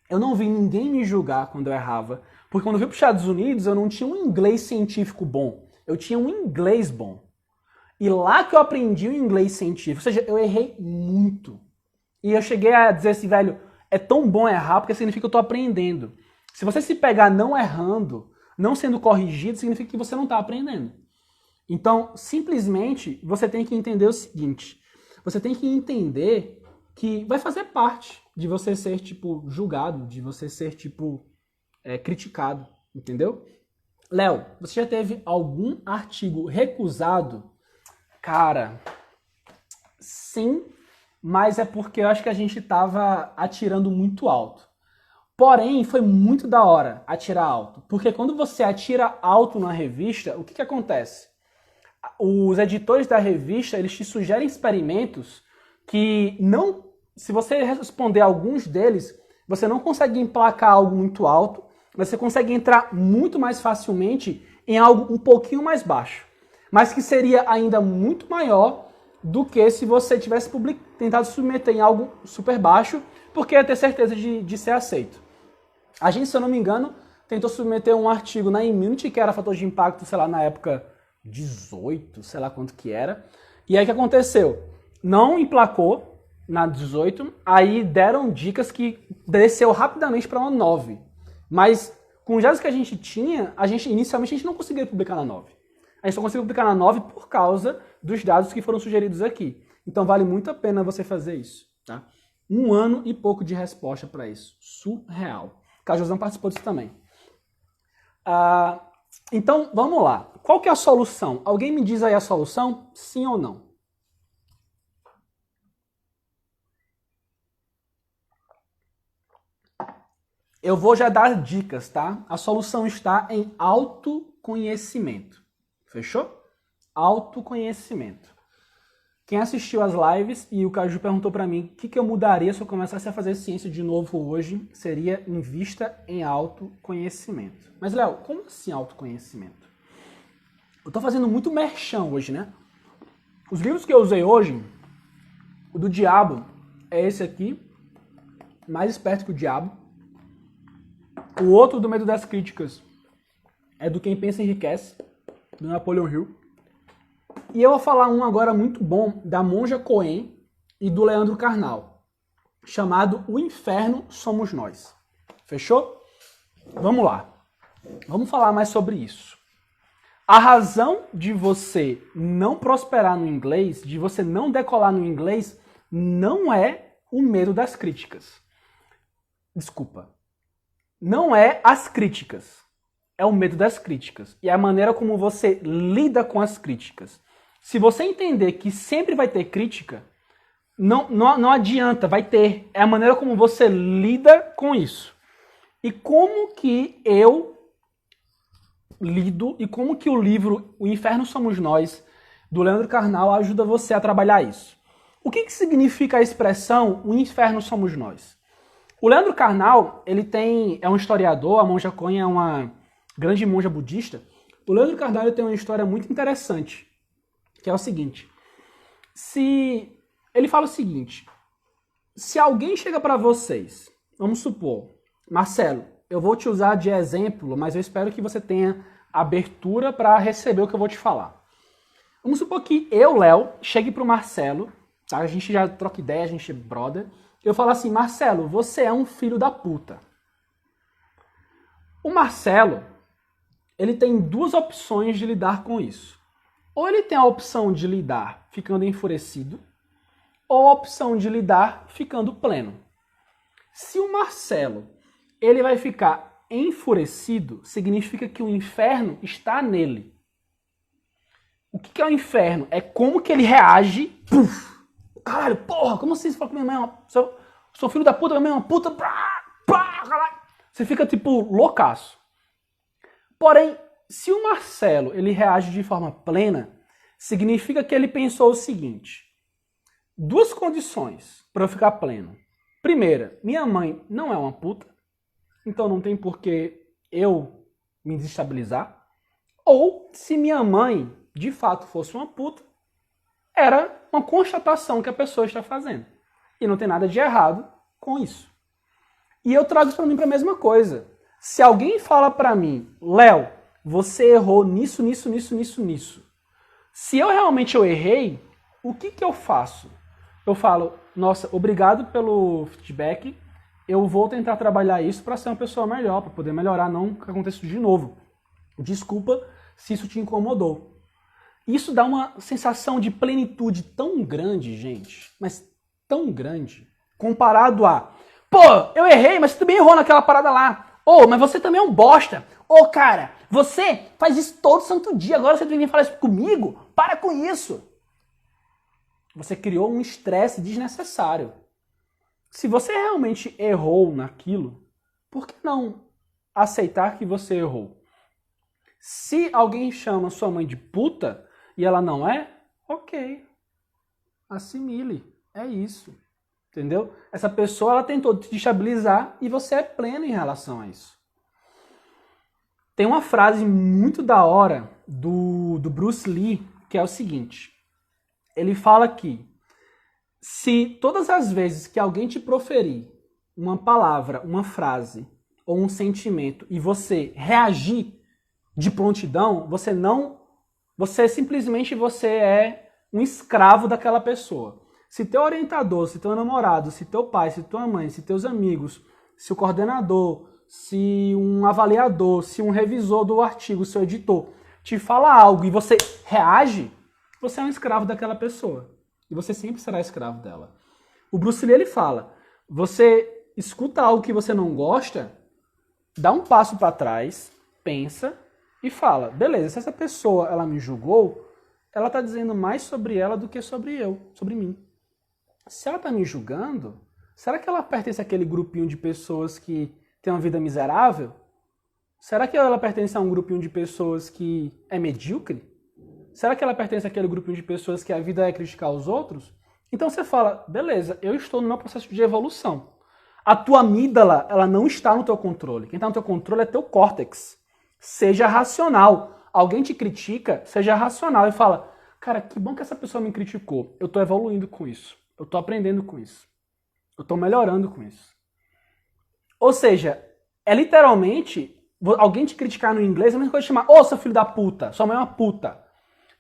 Eu não vi ninguém me julgar quando eu errava, porque quando eu fui para os Estados Unidos eu não tinha um inglês científico bom, eu tinha um inglês bom. E lá que eu aprendi o inglês científico, ou seja, eu errei muito. E eu cheguei a dizer assim, velho, é tão bom errar porque significa que eu tô aprendendo. Se você se pegar não errando, não sendo corrigido, significa que você não está aprendendo. Então, simplesmente, você tem que entender o seguinte. Você tem que entender que vai fazer parte de você ser, tipo, julgado, de você ser, tipo, criticado, entendeu? Léo, você já teve algum artigo recusado? Cara, sim, mas é porque eu acho que a gente tava atirando muito alto. Porém, foi muito da hora atirar alto. Porque quando você atira alto na revista, o que acontece? Os editores da revista, eles te sugerem experimentos que não... Se você responder alguns deles, você não consegue emplacar algo muito alto, mas você consegue entrar muito mais facilmente em algo um pouquinho mais baixo. Mas que seria ainda muito maior do que se você tivesse tentado submeter em algo super baixo, porque ia ter certeza de ser aceito. A gente, se eu não me engano, tentou submeter um artigo na Immunity, que era fator de impacto, sei lá, na época 18, sei lá quanto que era. E aí o que aconteceu? Não emplacou na 18, aí deram dicas que desceu rapidamente para uma 9. Mas com os dados que a gente tinha, inicialmente a gente não conseguia publicar na 9. A gente só conseguiu publicar na 9 por causa dos dados que foram sugeridos aqui. Então vale muito a pena você fazer isso, tá? 1 ano e pouco de resposta para isso. Surreal. Cajuzão participou disso também. Então, vamos lá. Qual que é a solução? Alguém me diz aí a solução? Sim ou não? Eu vou já dar dicas, tá? A solução está em autoconhecimento. Fechou? Autoconhecimento. Quem assistiu às lives e o Caju perguntou pra mim o que eu mudaria se eu começasse a fazer ciência de novo hoje, seria invista em autoconhecimento. Mas, Léo, como assim autoconhecimento? Eu tô fazendo muito merchan hoje, né? Os livros que eu usei hoje, o do Diabo é esse aqui, Mais Esperto que o Diabo. O outro do Medo das Críticas é do Quem Pensa Enriquece, do Napoleon Hill. E eu vou falar um agora muito bom da Monja Coen e do Leandro Carnal, chamado O Inferno Somos Nós. Fechou? Vamos lá. Vamos falar mais sobre isso. A razão de você não prosperar no inglês, de você não decolar no inglês, não é o medo das críticas. Desculpa. Não é as críticas. É o medo das críticas. E é a maneira como você lida com as críticas. Se você entender que sempre vai ter crítica, não adianta, vai ter. É a maneira como você lida com isso. E como que eu lido e como que o livro O Inferno Somos Nós, do Leandro Carnal, ajuda você a trabalhar isso. O que significa a expressão O Inferno Somos Nós? O Leandro Carnal, é um historiador, a monja Coen é uma grande monja budista. O Leandro Carnal tem uma história muito interessante, que é o seguinte. Ele fala o seguinte, se alguém chega para vocês, vamos supor, Marcelo, eu vou te usar de exemplo, mas eu espero que você tenha abertura para receber o que eu vou te falar. Vamos supor que eu, Léo, chegue pro Marcelo, tá? A gente já troca ideia, a gente é brother. Eu falo assim, Marcelo, você é um filho da puta. O Marcelo, ele tem duas opções de lidar com isso. Ou ele tem a opção de lidar ficando enfurecido, ou a opção de lidar ficando pleno. Se o Marcelo ele vai ficar enfurecido, significa que o inferno está nele. O que é o inferno? É como que ele reage. Puf! Caralho, porra, como assim você fala que minha mãe é uma... Sou filho da puta, minha mãe é uma puta. Caralho. Você fica tipo loucaço. Porém, se o Marcelo ele reage de forma plena, significa que ele pensou o seguinte. Duas condições para eu ficar pleno. Primeira, minha mãe não é uma puta. Então não tem por que eu me desestabilizar. Ou, se minha mãe de fato fosse uma puta, era uma constatação que a pessoa está fazendo. E não tem nada de errado com isso. E eu trago isso para mim para a mesma coisa. Se alguém fala para mim, Léo, você errou nisso. Se eu realmente errei, o que eu faço? Eu falo, nossa, obrigado pelo feedback. Eu vou tentar trabalhar isso para ser uma pessoa melhor, para poder melhorar, não que aconteça de novo. Desculpa se isso te incomodou. Isso dá uma sensação de plenitude tão grande, gente, mas tão grande, comparado a, pô, eu errei, mas você também errou naquela parada lá. Ô, mas você também é um bosta. Ô, cara, você faz isso todo santo dia, agora você tem que falar isso comigo? Para com isso. Você criou um estresse desnecessário. Se você realmente errou naquilo, por que não aceitar que você errou? Se alguém chama sua mãe de puta e ela não é, ok. Assimile. É isso. Entendeu? Essa pessoa ela tentou te destabilizar e você é pleno em relação a isso. Tem uma frase muito da hora do Bruce Lee, que é o seguinte. Ele fala que se todas as vezes que alguém te proferir uma palavra, uma frase ou um sentimento e você reagir de prontidão, você é um escravo daquela pessoa. Se teu orientador, se teu namorado, se teu pai, se tua mãe, se teus amigos, se o coordenador, se um avaliador, se um revisor do artigo, seu editor, te fala algo e você reage, você é um escravo daquela pessoa. E você sempre será escravo dela. O Bruce Lee, ele fala, você escuta algo que você não gosta, dá um passo para trás, pensa e fala, beleza, se essa pessoa ela me julgou, ela está dizendo mais sobre ela do que sobre mim. Se ela está me julgando, será que ela pertence àquele grupinho de pessoas que tem uma vida miserável? Será que ela pertence a um grupinho de pessoas que é medíocre? Será que ela pertence àquele grupinho de pessoas que a vida é criticar os outros? Então você fala, beleza, eu estou no meu processo de evolução. A tua amígdala, ela não está no teu controle. Quem está no teu controle é teu córtex. Seja racional. Alguém te critica, seja racional e fala, cara, que bom que essa pessoa me criticou. Eu estou evoluindo com isso. Eu estou aprendendo com isso. Eu estou melhorando com isso. Ou seja, é literalmente, alguém te criticar no inglês é a mesma coisa de chamar, ô, seu filho da puta, sua mãe é uma puta.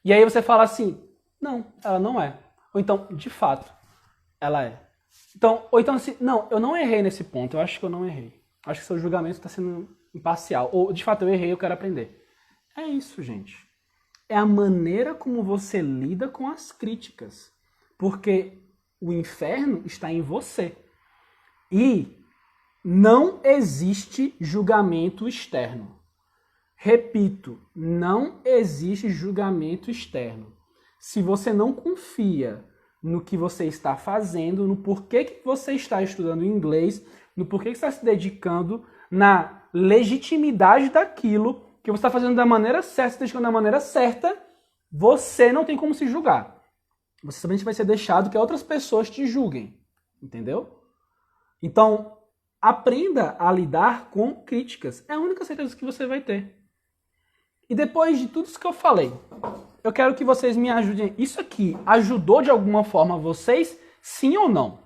E aí você fala assim, não, ela não é. Ou então, de fato, ela é. Ou então assim, não, eu não errei nesse ponto, eu acho que eu não errei. Acho que seu julgamento está sendo imparcial. Ou, de fato, eu errei, eu quero aprender. É isso, gente. É a maneira como você lida com as críticas. Porque o inferno está em você. E não existe julgamento externo. Repito, não existe julgamento externo. Se você não confia no que você está fazendo, no porquê que você está estudando inglês, no porquê que você está se dedicando, na legitimidade daquilo que você está fazendo da maneira certa, se dedicando da maneira certa, você não tem como se julgar. Você somente vai ser deixado que outras pessoas te julguem. Entendeu? Então, aprenda a lidar com críticas. É a única certeza que você vai ter. E depois de tudo isso que eu falei, eu quero que vocês me ajudem. Isso aqui ajudou de alguma forma vocês? Sim ou não?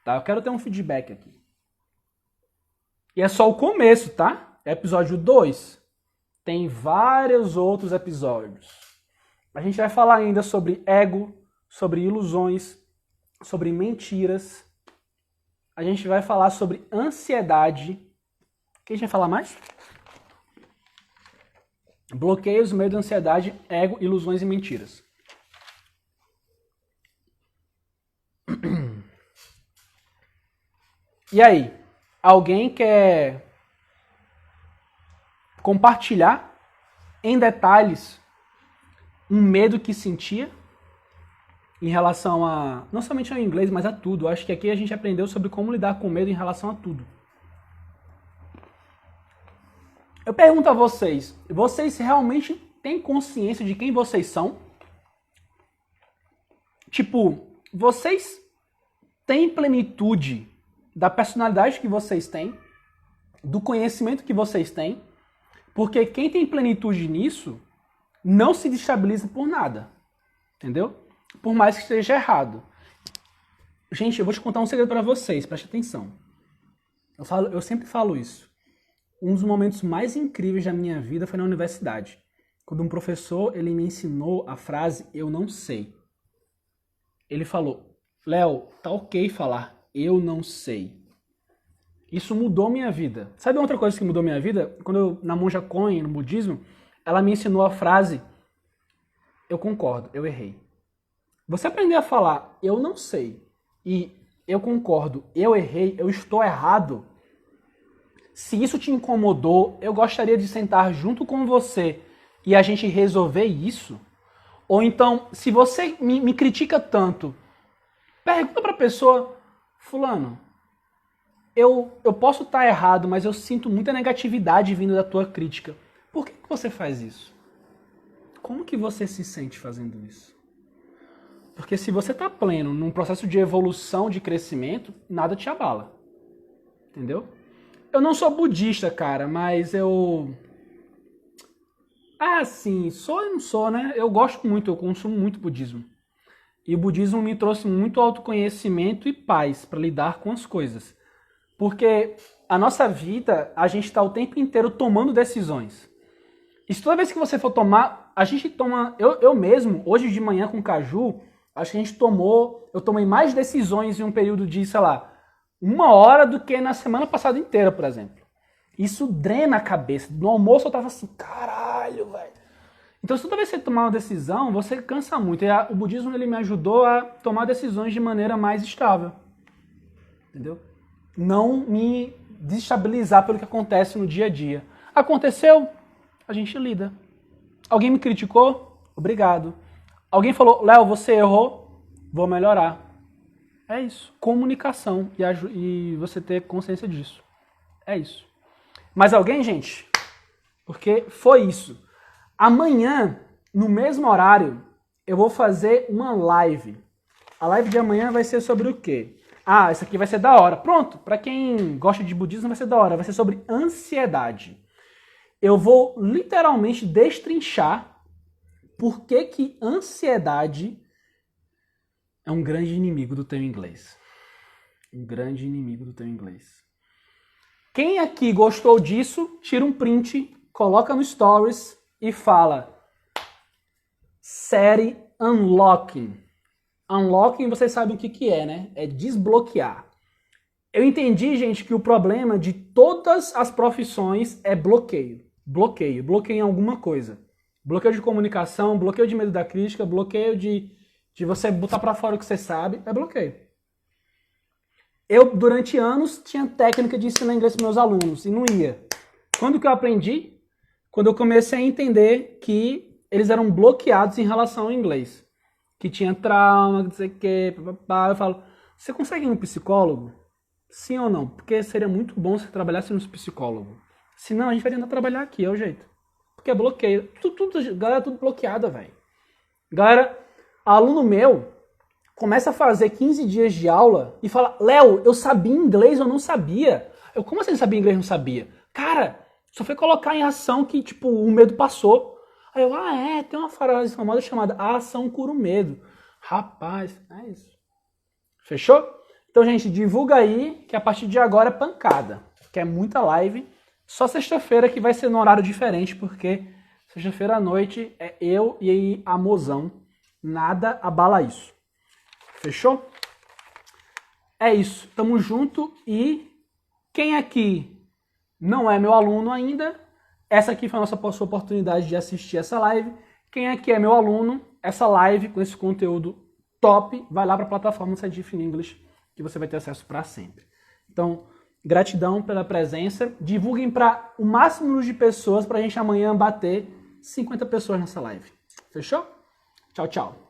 Tá? Eu quero ter um feedback aqui. E é só o começo, tá? É episódio 2. Tem vários outros episódios. A gente vai falar ainda sobre ego, sobre ilusões, sobre mentiras. A gente vai falar sobre ansiedade. O que a gente vai falar mais? Bloqueios, medo, ansiedade, ego, ilusões e mentiras. E aí? Alguém quer compartilhar em detalhes um medo que sentia em relação a, não somente ao inglês, mas a tudo. Eu acho que aqui a gente aprendeu sobre como lidar com medo em relação a tudo. Eu pergunto a vocês, vocês realmente têm consciência de quem vocês são? Tipo, vocês têm plenitude da personalidade que vocês têm, do conhecimento que vocês têm? Porque quem tem plenitude nisso não se destabiliza por nada, entendeu? Por mais que esteja errado. Gente, eu vou te contar um segredo para vocês, preste atenção. Eu sempre falo isso. Um dos momentos mais incríveis da minha vida foi na universidade. Quando um professor, ele me ensinou a frase, eu não sei. Ele falou, Léo, tá ok falar, eu não sei. Isso mudou minha vida. Sabe outra coisa que mudou minha vida? Quando eu, na Monja Coen, no budismo, ela me ensinou a frase, eu concordo, eu errei. Você aprender a falar, eu não sei, e eu concordo, eu errei, eu estou errado. Se isso te incomodou, eu gostaria de sentar junto com você e a gente resolver isso. Ou então, se você me critica tanto, pergunta para a pessoa, fulano, eu posso estar errado, mas eu sinto muita negatividade vindo da tua crítica. Por que você faz isso? Como que você se sente fazendo isso? Porque se você está pleno num processo de evolução, de crescimento, nada te abala. Entendeu? Eu não sou budista, cara, mas eu... Ah, sim, sou e não sou, né? Eu gosto muito, eu consumo muito budismo. E o budismo me trouxe muito autoconhecimento e paz para lidar com as coisas. Porque a nossa vida, a gente está o tempo inteiro tomando decisões. E se toda vez que você for tomar, a gente toma... Eu mesmo, hoje de manhã com o Caju, acho que eu tomei mais decisões em um período de, sei lá, 1 hora do que na semana passada inteira, por exemplo. Isso drena a cabeça. No almoço eu tava assim, caralho, velho. Então, toda vez que você tomar uma decisão, você cansa muito. E o budismo ele me ajudou a tomar decisões de maneira mais estável. Entendeu? Não me desestabilizar pelo que acontece no dia a dia. Aconteceu, a gente lida. Alguém me criticou? Obrigado. Alguém falou, Léo, você errou? Vou melhorar. É isso. Comunicação e você ter consciência disso. É isso. Mais alguém, gente? Porque foi isso. Amanhã, no mesmo horário, eu vou fazer uma live. A live de amanhã vai ser sobre o quê? Ah, essa aqui vai ser da hora. Pronto, para quem gosta de budismo vai ser da hora. Vai ser sobre ansiedade. Eu vou literalmente destrinchar por que ansiedade é um grande inimigo do teu inglês. Um grande inimigo do teu inglês. Quem aqui gostou disso, tira um print, coloca no Stories e fala série Unlocking. Unlocking, vocês sabem o que é, né? É desbloquear. Eu entendi, gente, que o problema de todas as profissões é bloqueio. Bloqueio em alguma coisa. Bloqueio de comunicação, bloqueio de medo da crítica, bloqueio de você botar pra fora o que você sabe, é bloqueio. Eu, durante anos, tinha técnica de ensinar inglês para meus alunos e não ia. Quando que eu aprendi? Quando eu comecei a entender que eles eram bloqueados em relação ao inglês. Que tinha trauma, não sei o quê, papapá. Eu falo, você consegue ir no psicólogo? Sim ou não? Porque seria muito bom se trabalhasse no psicólogo. Senão, a gente vai tentar trabalhar aqui, é o jeito. Porque é bloqueio. Galera, tudo bloqueada, velho. Galera, aluno meu começa a fazer 15 dias de aula e fala, Léo, eu sabia inglês, eu não sabia. Eu, como assim eu sabia inglês, não sabia? Cara, só foi colocar em ação que, tipo, o medo passou. Aí eu, tem uma frase famosa chamada a ação cura o medo. Rapaz, é isso. Fechou? Então, gente, divulga aí que a partir de agora é pancada. Que é muita live. Só sexta-feira que vai ser num horário diferente, porque sexta-feira à noite é eu e a mozão. Nada abala isso. Fechou? É isso. Tamo junto. E quem aqui não é meu aluno ainda, essa aqui foi a nossa oportunidade de assistir essa live. Quem aqui é meu aluno, essa live com esse conteúdo top, vai lá para a plataforma Scientific English, que você vai ter acesso para sempre. Então, gratidão pela presença. Divulguem para o máximo de pessoas para a gente amanhã bater 50 pessoas nessa live. Fechou? Tchau, tchau.